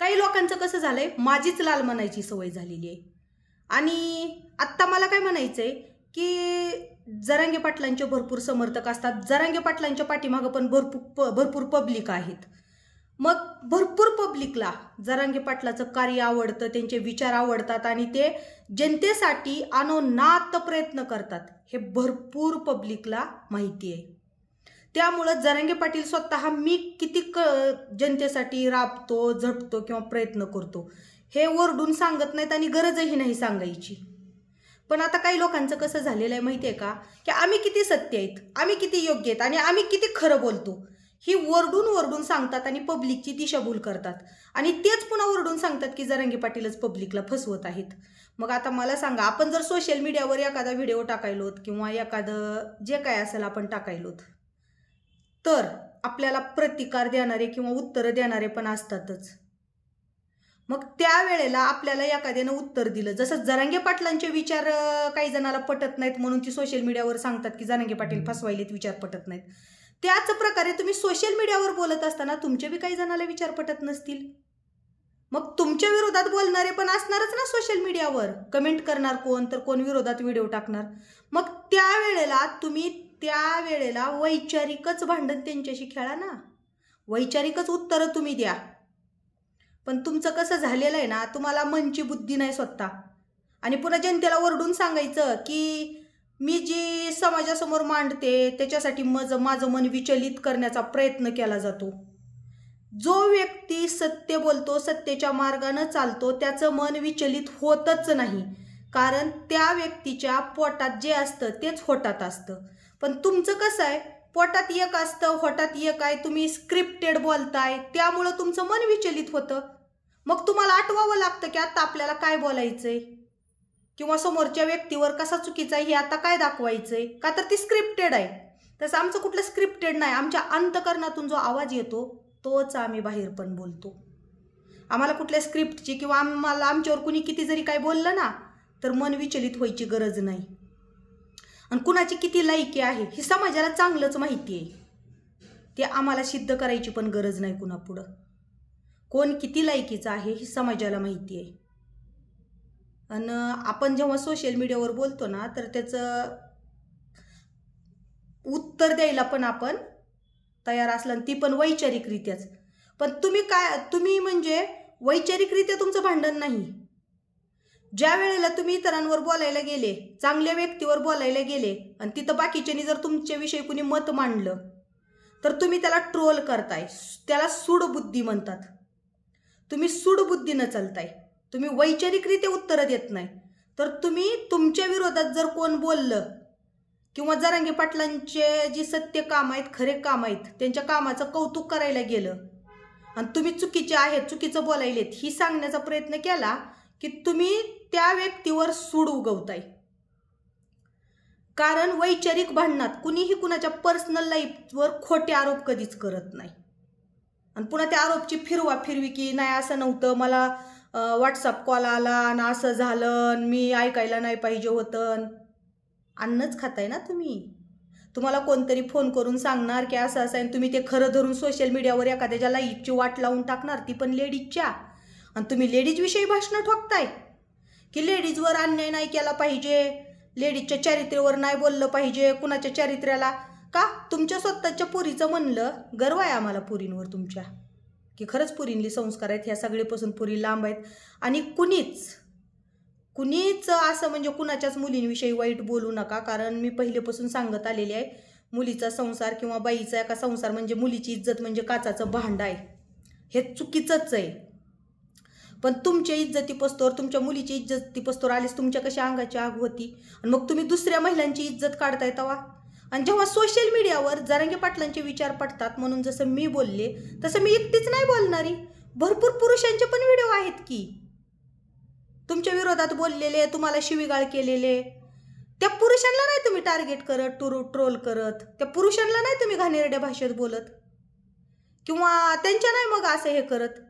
काही लोकांचं कसं झालंय, माझीच लाल म्हणायची सवय झालेली आहे. आणि आत्ता मला काय म्हणायचंय की जरांगे पाटलांचे भरपूर समर्थक असतात, जरांगे पाटलांच्या पाठीमागं पण भरपूर पब्लिक आहेत. मग भरपूर पब्लिकला जरांगे पाटलाचं कार्य आवडतं, त्यांचे विचार आवडतात आणि ते जनतेसाठी अनोनात प्रयत्न करतात, हे भरपूर पब्लिकला माहिती आहे. त्यामुळं जरांगे पाटील स्वतः मी किती जनतेसाठी राबतो, झटतो किंवा प्रयत्न करतो हे ओरडून सांगत नाहीत आणि गरजही नाही सांगायची. पण आता काही लोकांचं कसं झालेलं आहे माहिती आहे का, की आम्ही किती सत्य आहेत, आम्ही किती योग्य आहेत आणि आम्ही किती खरं बोलतो ही ओरडून सांगतात आणि पब्लिकची दिशाभूल करतात. आणि तेच पुन्हा ओरडून सांगतात की जरांगे पाटीलच पब्लिकला फसवत आहेत. मग आता मला सांगा, आपण जर सोशल मीडियावर एखादा व्हिडिओ टाकायलोत किंवा एखादं जे काय असेल आपण टाकायलोत, तर आपल्याला प्रतिकार देणारे किंवा उत्तरं देणारे पण असतातच. मग त्यावेळेला आपल्याला एखाद्यानं उत्तर दिलं, जसं जरांगे पाटलांचे विचार काही जणाला पटत नाहीत म्हणून ती सोशल मीडियावर सांगतात की जरांगे पाटील फसवायलेत, विचार पटत नाहीत. त्याच प्रकारे तुम्ही सोशल मीडियावर बोलत असताना तुमचे बी काही जणाला विचार पटत नसतील, मग तुमच्या विरोधात बोलणारे पण असणारच ना सोशल मीडियावर. कमेंट करणार कोण, तर कोण विरोधात व्हिडिओ टाकणार. मग त्यावेळेला तुम्ही वैचारिकच भांडण त्यांच्याशी खेळा ना, वैचारिकच उत्तरं तुम्ही द्या. पण तुमचं कसं झालेलं आहे ना, तुम्हाला मनची बुद्धी नाही स्वतः. आणि पुन्हा जनतेला ओरडून सांगायचं की मी जी समाजासमोर मांडते त्याच्यासाठी माझं मन विचलित करण्याचा प्रयत्न केला जातो. जो व्यक्ती सत्य बोलतो, सत्याच्या मार्गाने चालतो, त्याचं मन विचलित होतच नाही, कारण त्या व्यक्तीच्या पोटात जे असतं तेच होटात असतं. पण तुमचं कसं आहे, पोटात एक असतं, होटात एक आहे, तुम्ही स्क्रिप्टेड बोलताय, त्यामुळं तुमचं मन विचलित होतं. मग तुम्हाला आठवावं लागतं की आता आपल्याला काय बोलायचंय किंवा समोरच्या व्यक्तीवर कसा चुकीचा आहे हे आता काय दाखवायचंय, का तर ती स्क्रिप्टेड आहे. तसं आमचं कुठलं स्क्रिप्टेड नाही, आमच्या अंतकरणातून जो आवाज येतो तोच आम्ही बाहेर पण बोलतो. आम्हाला कुठल्या स्क्रिप्टची किंवा आमच्यावर कुणी किती जरी काय बोललं ना तर मन विचलित व्हायची गरज नाही. आणि कुणाची किती लायकी आहे हे समाजाला चांगलंच माहिती आहे, ते आम्हाला सिद्ध करायची पण गरज नाही कुणापुढं. कोण किती लायकीचं आहे हे समाजाला माहिती आहे. आणि आपण जेव्हा सोशल मीडियावर बोलतो ना तर त्याचं उत्तर द्यायला पण आपण तयार असलं, ती पण वैचारिकरित्याच. पण तुम्ही म्हणजे वैचारिकरित्या तुमचं भांडण नाही. ज्या वेळेला तुम्ही इतरांवर बोलायला गेले, चांगल्या व्यक्तीवर बोलायला गेले आणि तिथं बाकीच्यांनी जर तुमच्याविषयी कुणी मत मांडलं तर तुम्ही त्याला ट्रोल करताय, त्याला सूडबुद्धी म्हणतात. तुम्ही सूडबुद्धीनं चालताय, तुम्ही वैचारिकरित्या उत्तरं देत नाही. तर तुम्ही तुमच्या विरोधात जर कोण बोललं किंवा जरांगे पाटलांचे जी सत्य काम आहेत, खरे काम आहेत, त्यांच्या कामाचं कौतुक करायला गेलं आणि तुम्ही चुकीचे आहेत, चुकीचं बोलायलेत ही सांगण्याचा प्रयत्न केला की तुम्ही त्या व्यक्तीवर सूड उगवताय. कारण वैचारिक भांडणात कुणीही कुणाच्या पर्सनल लाईफवर खोटे आरोप कधीच करत नाही. आणि पुन्हा त्या आरोपची फिरवी की नाही असं नव्हतं, मला व्हॉट्सअप कॉल आला आणि असं झालं, मी ऐकायला नाही पाहिजे होतं. अन्नच खाताय ना तुम्ही. तुम्हाला कोणतरी फोन करून सांगणार की असं असं आहे, तुम्ही ते खरं धरून सोशल मीडियावर एखाद्याच्या लाईफची वाट लावून टाकणार, ती पण लेडीजच्या. आणि तुम्ही लेडीजविषयी भाषणं ठोकताय की लेडीजवर अन्याय नाही केला पाहिजे, लेडीजच्या चारित्र्यावर नाही बोललं पाहिजे, कुणाच्या चारित्र्याला. का तुमच्या स्वतःच्या पुरीचं म्हणलं गर्व आहे आम्हाला पुरींवर तुमच्या, की खरंच पुरींली संस्कार आहेत, ह्या सगळेपासून पुरी लांब आहेत. आणि कुणीच असं म्हणजे कुणाच्याच मुलींविषयी वाईट बोलू नका, कारण मी पहिलेपासून सांगत आलेली आहे, मुलीचा संसार किंवा बाईचा एका संसार म्हणजे मुलीची इज्जत म्हणजे काचाचं भांड आहे, हे चुकीचंच आहे. पण तुमच्या इज्जतीपस्तोर, तुमच्या मुलीची इज्जतीपस्तोर आलीच तुमच्या कशी अंगाची आग होती आणि मग तुम्ही दुसऱ्या महिलांची इज्जत काढताय तवा. आणि जेव्हा सोशल मीडियावर जरांगे पाटलांचे विचार पडतात म्हणून जसं मी बोलले तसं मी एकटीच नाही बोलणारी, भरपूर पुरुषांचे पण व्हिडिओ आहेत की तुमच्या विरोधात बोललेले, तुम्हाला शिवीगाळ केलेले. त्या पुरुषांना नाही तुम्ही टार्गेट करत, ट्रोल करत, त्या पुरुषांना नाही तुम्ही घाणेरड्या भाषेत बोलत किंवा त्यांच्या नाही मग असं हे करत.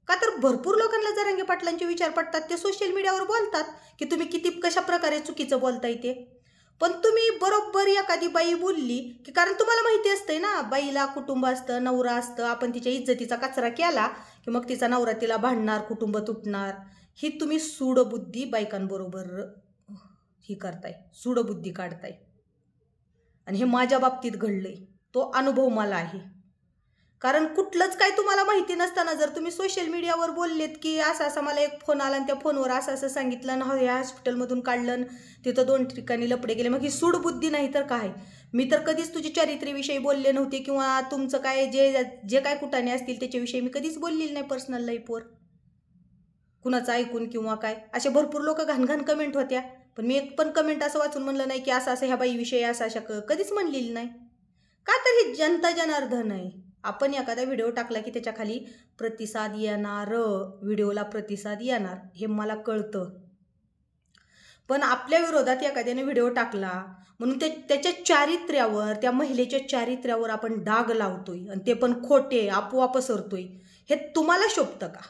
का तर भरपूर लोकांना जरांगे पाटलांचे विचार पडतात, ते सोशल मीडियावर बोलतात की तुम्ही किती कशा प्रकारे चुकीचं बोलताय ते. पण तुम्ही बरोबर एखादी बाई बोलली की, कारण तुम्हाला माहिती असतंय ना, बाईला कुटुंब असतं, नवरा असतं, आपण तिच्या इज्जतीचा कचरा केला की मग तिचा नवरा तिला भांडणार, कुटुंब तुटणार. ही तुम्ही सूडबुद्धी बायकांबरोबर ही करताय, सूडबुद्धी काढताय. आणि हे माझ्या बाबतीत घडलंय, तो अनुभव मला आहे. कारण कुठलंच काय तुम्हाला माहिती नसताना जर तुम्ही सोशल मीडियावर बोललेत की असं असं मला एक फोन आला आणि त्या फोनवर असं असं सांगितलं ना, ह्या हॉस्पिटलमधून काढलं, तिथं 2 ठिकाणी लपडे गेले, मग ही सूडबुद्धी नाही तर काय. मी तर कधीच तुझी चारित्र्याविषयी बोलले नव्हते किंवा तुमचं काय जे काय कुटाणे असतील त्याच्याविषयी मी कधीच बोललेली नाही पर्सनल लाईफवर, कुणाचं ऐकून किंवा काय. असे भरपूर लोक घाणघाण कमेंट होत्या, पण मी एक पण कमेंट असं वाचून म्हणलं नाही की असं असं ह्या बाईविषयी असं अशा कधीच म्हणलेली नाही. का तर ही जनता जनार्दन आहे. आपण एखादा व्हिडिओ टाकला की त्याच्या खाली प्रतिसाद येणार, व्हिडिओला प्रतिसाद येणार, हे मला कळतं. पण आपल्या विरोधात एखाद्याने व्हिडिओ टाकला म्हणून त्याच्या चारित्र्यावर, त्या महिलेच्या चारित्र्यावर आपण डाग लावतोय आणि ते पण खोटे अफवा पसरतोय, हे तुम्हाला शोभतं का?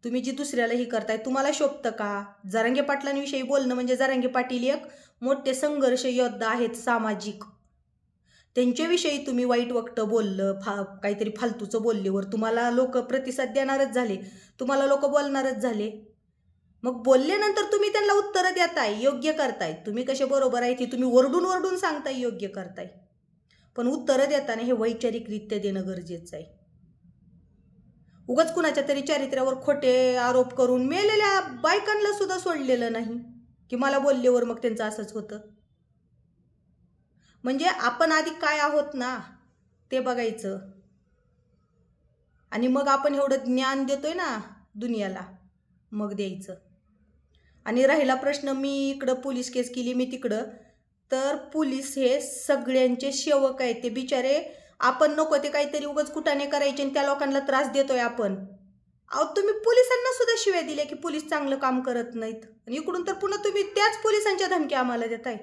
तुम्ही जी दुसऱ्याला ही करताय तुम्हाला शोभतं का? जरांगे पाटलांविषयी बोलणं म्हणजे जरांगे पाटील एक मोठे संघर्ष योद्धा आहेत सामाजिक. त्यांच्याविषयी तुम्ही वाईट वक्तं बोललं, काहीतरी फालतूचं बोलल्यावर तुम्हाला लोक प्रतिसाद देणारच झाले, तुम्हाला लोक बोलणारच झाले. मग बोलल्यानंतर तुम्ही त्यांना उत्तरं देताय, योग्य करताय. तुम्ही कसे बरोबर आहे ती तुम्ही वरडून वरडून सांगताय, योग्य करताय. पण उत्तरं देताना हे वैचारिकरित्या देणं गरजेचं आहे. उगाच कुणाच्या तरी चारित्र्यावर खोटे आरोप करून मेलेल्या बायकांना सुद्धा सोडलेलं नाही की मला बोलल्यावर मग त्यांचं असंच होतं. म्हणजे आपण आधी काय आहोत ना ते बघायचं आणि मग आपण एवढं ज्ञान देतोय ना दुनियाला, मग द्यायचं. आणि राहिला प्रश्न, मी इकडं पोलीस केस केली, मी तिकडं, तर पोलीस हे सगळ्यांचे सेवक आहेत. ते बिचारे आपण नको ते काहीतरी उगाच कुटाने करायचे आणि त्या लोकांना त्रास देतोय आपण. अहो तुम्ही पोलिसांना सुद्धा शिव्या दिल्या की पोलीस चांगलं काम करत नाहीत, आणि इकडून तर पुन्हा तुम्ही त्याच पोलिसांच्या धमक्या आम्हाला देताय.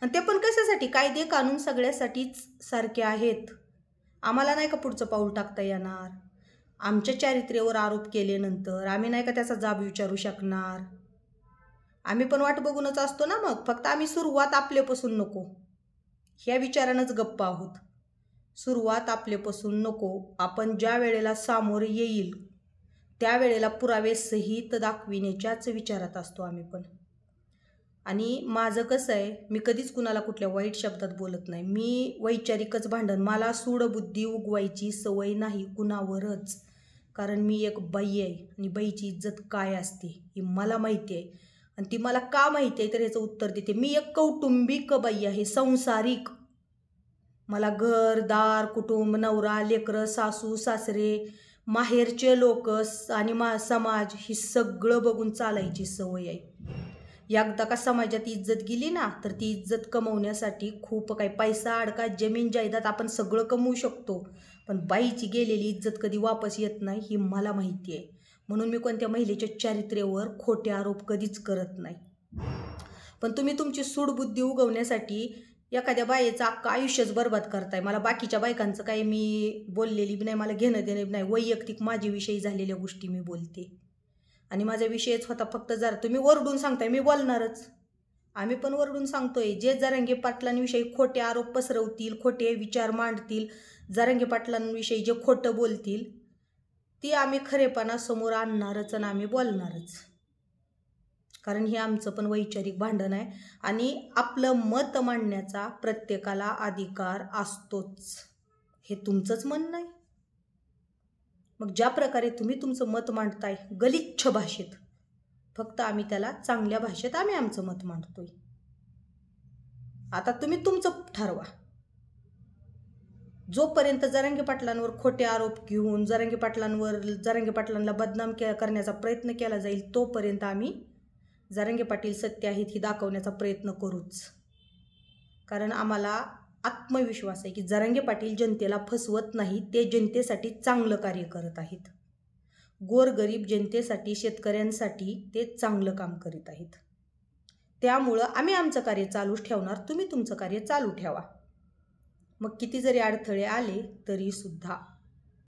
आणि ते पण कशासाठी? कायदे कानून सगळ्यासाठीच सारखे आहेत. आम्हाला नाही का पुढचं पाऊल टाकता येणार? आमच्या चारित्र्यावर आरोप केल्यानंतर आम्ही नाही का त्याचा जाब विचारू शकणार? आम्ही पण वाट बघूनच असतो ना. मग फक्त आम्ही सुरुवात आपल्यापासून नको ह्या विचारानंच गप्प आहोत. सुरुवात आपल्यापासून नको. आपण ज्या वेळेला सामोरे येईल त्यावेळेला पुरावे सहित दाखविण्याच्याच विचारात असतो आम्ही पण. आणि माझं कसं आहे, मी कधीच कुणाला कुठल्या वाईट शब्दात बोलत नाही. मी वैचारिकच भांडण, मला सूडबुद्धी उगवायची सवय नाही कुणावरच. कारण मी एक बाई आहे आणि बाईची इज्जत काय असते ही मला माहिती आहे. आणि ती मला का माहिती आहे तर ह्याचं उत्तर देते. मी एक कौटुंबिक बाई आहे, संसारिक. मला घर दार, कुटुंब, नवरा, लेकरं, सासू सासरे, माहेरचे लोक आणि समाज ही सगळं बघून चालायची सवय आहे. एकदा का समाजात इज्जत गेली ना तर ती इज्जत कमवण्यासाठी खूप काही पैसा अडका, जमीन जायदाद आपण सगळं कमवू शकतो, पण बाईची गेलेली इज्जत कधी वापस येत नाही ही मला माहिती आहे. म्हणून मी कोणत्या महिलेच्या चारित्र्यावर खोटे आरोप कधीच करत नाही. पण तुम्ही तुमची सूडबुद्धी उगवण्यासाठी एखाद्या बाईचं अख्खं आयुष्यच बरबाद करताय. मला बाकीच्या बायकांचं काही मी बोललेली नाही, मला घेणं देणं नाही. वैयक्तिक माझ्याविषयी झालेल्या गोष्टी मी बोलते आणि माझा विषयच होता फक्त जरा तुम्ही वरडून सांगताय, मी बोलणारच. आम्ही पण वरडून सांगतोय. जे जरांगे पाटलांविषयी खोटे आरोप पसरवतील, खोटे विचार मांडतील, जरांगे पाटलांविषयी जे खोटं बोलतील ती आम्ही खरेपणा समोर आणणारच आणि आम्ही बोलणारच. कारण हे आमचं पण वैचारिक भांडण आहे आणि आपलं मत मांडण्याचा प्रत्येकाला अधिकार असतोच. हे तुमचंच म्हणणं आहे. मग ज्या प्रकारे तुम्ही तुमचं मत मांडताय गलिच्छ भाषेत, फक्त आम्ही त्याला चांगल्या भाषेत आम्ही आमचं मत मांडतोय. आता तुम्ही तुमचं ठरवा. जोपर्यंत जरांगे पाटलांवर खोटे आरोप घेऊन जरांगे पाटलांना बदनाम करण्याचा प्रयत्न केला जाईल तोपर्यंत आम्ही जरांगे पाटील सत्य आहेत ही दाखवण्याचा प्रयत्न करूच. कारण आम्हाला आत्मविश्वास आहे की जरांगे पाटील जनतेला फसवत नाही, ते जनतेसाठी चांगलं कार्य करत आहेत. गोरगरीब जनतेसाठी, शेतकऱ्यांसाठी ते चांगलं काम करीत आहेत. त्यामुळं आम्ही आमचं कार्य चालूच ठेवणार, तुम्ही तुमचं कार्य चालू ठेवा. मग किती जरी अडथळे आले तरी सुद्धा